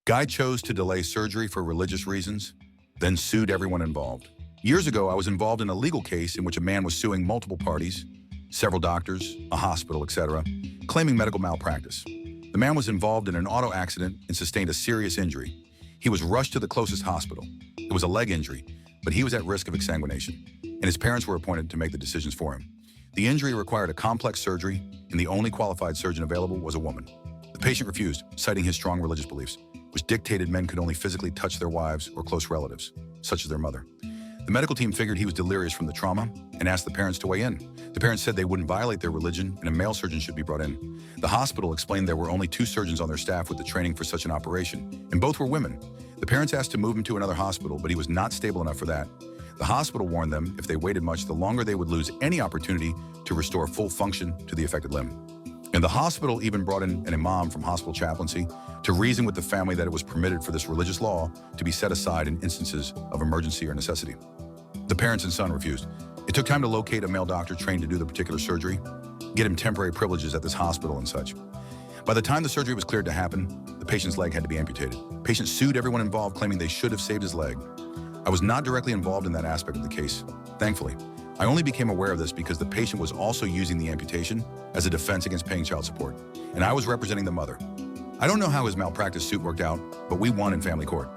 Guy chose to delay surgery for religious reasons, then sued everyone involved. Years ago, I was involved in a legal case in which a man was suing multiple parties, several doctors, a hospital, etc., claiming medical malpractice. The man was involved in an auto accident and sustained a serious injury. He was rushed to the closest hospital. It was a leg injury, but he was at risk of exsanguination, and his parents were appointed to make the decisions for him. The injury required a complex surgery, and the only qualified surgeon available was a woman. The patient refused, citing his strong religious beliefs, which dictated men could only physically touch their wives or close relatives, such as their mother. The medical team figured he was delirious from the trauma and asked the parents to weigh in. The parents said they wouldn't violate their religion and a male surgeon should be brought in. The hospital explained there were only 2 surgeons on their staff with the training for such an operation, and both were women. The parents asked to move him to another hospital, but he was not stable enough for that. The hospital warned them if they waited much, the longer they would lose any opportunity to restore full function to the affected limb. And the hospital even brought in an imam from hospital chaplaincy to reason with the family that it was permitted for this religious law to be set aside in instances of emergency or necessity. The parents and son refused. It took time to locate a male doctor trained to do the particular surgery, get him temporary privileges at this hospital and such. By the time the surgery was cleared to happen, the patient's leg had to be amputated. Patient sued everyone involved, claiming they should have saved his leg. I was not directly involved in that aspect of the case, thankfully. I only became aware of this because the patient was also using the amputation as a defense against paying child support, and I was representing the mother. I don't know how his malpractice suit worked out, but we won in family court.